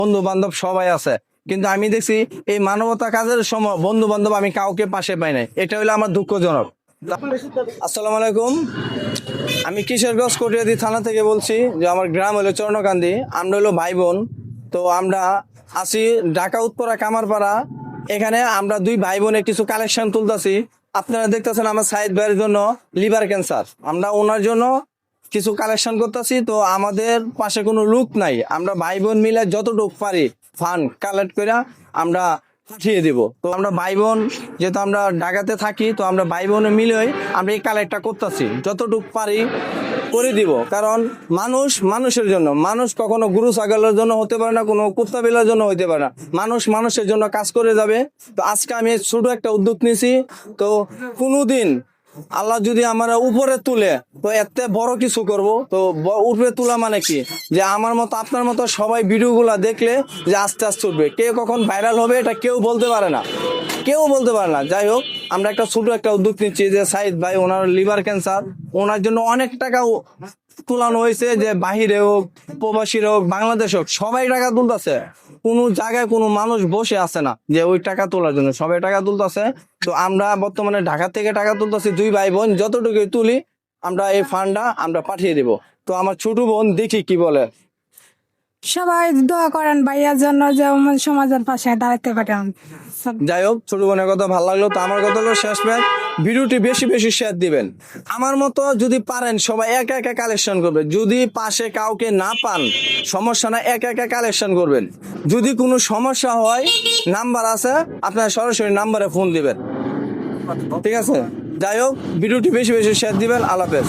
বন্ধু বান্ধব সবাই আছে, কিন্তু আমি দেখছি এই মানবতা কাজের সময় বন্ধু বান্ধব আমি কাউকে পাশে পাই নাই। এটা হলো আমার দুঃখজনক। আসসালামু আলাইকুম, আমি কিশোরগঞ্জ কটিয়াদি থানা থেকে বলছি। যে আমার গ্রাম হলো চরণকান্দি, আমরা হলো ভাই বোন। তো আমরা আছি ঢাকা উত্তরা কামারপাড়া। এখানে আমরা দুই ভাই বোনের কিছু কালেকশন তুলতেছি। আপনারা দেখতেছেন আমার সাইদ ভাইয়ের জন্য লিভার ক্যান্সার, আমরা ওনার জন্য কিছু কালেকশন করতেছি। তো আমাদের পাশে কোনো লোক নাই, আমরা ভাই বোন মিলে যতটুকু পারি ফান্ড কালেক্ট করে আমরা পাঠিয়ে দিব। তো আমরা ভাই বোন যেহেতু আমরা ঢাকাতে থাকি, তো আমরা ভাই বোনে মিলেই আমরা এই কালেক্টটা করতেছি, যতটুকু পারি করে দিব। কারণ মানুষ মানুষের জন্য, মানুষ কখনো গরু ছাগলের জন্য হতে পারে না, কোনো কুত্তা বিলার জন্য হতে পারে না। মানুষ মানুষের জন্য কাজ করে যাবে। তো আজকে আমি ছোট একটা উদ্যোগ নিয়েছি। তো কোনোদিন আল্লাহ যদি আমরা উপরে তুলে, তো এত বড় কিছু করব। তো উপরে তোলা মানে কি, যে আমার মতো আপনার মতো সবাই ভিডিওগুলা দেখলে যে আস্তে আস্তে উঠবে। কে কখন ভাইরাল হবে এটা কেউ বলতে পারে না, কেউ বলতে পারে না। যাই হোক, আমরা একটা ছোট একটা উদ্যোগ নিচ্ছি যে সাইদ ভাই ওনার লিভার ক্যান্সার, ওনার জন্য অনেক টাকা তুলানো হয়েছে। যে বাহিরে হোক, প্রবাসীরা হোক, বাংলাদেশ হোক, সবাই টাকা তুলতেছে। কোনো জায়গায় কোনো মানুষ বসে আছে না যে ওই টাকা তোলার জন্য, সবাই টাকা তুলতেছে। তো আমরা বর্তমানে ঢাকা থেকে টাকা তুলতেছি, দুই ভাই বোন যতটুকু তুলি আমরা এই ফান্ডটা আমরা পাঠিয়ে দিব। তো আমার ছোট বোন দেখি কি বলে। সবাই দোয়া করেন ভাইয়ার জন্য যে সমাজের পাশে দাঁড়াতে পারেন। যাই হোক, ছোট বোনের কথা ভালো লাগলো। তো আমার কথা হলো শেষ ম্যাচ, ভিডিওটি বেশি বেশি শেয়ার দিবেন। আমার মতো যদি পারেন সবাই একা একা কালেকশন করবেন। যদি পাশে কাউকে না পান সমস্যা না, একা একা কালেকশন করবেন। যদি কোনো সমস্যা হয় নাম্বার আছে, আপনারা সরাসরি নাম্বারে ফোন দিবেন, ঠিক আছে? যাই হোক, ভিডিওটি বেশি বেশি শেয়ার দিবেন। আল্লাহ হাফেজ।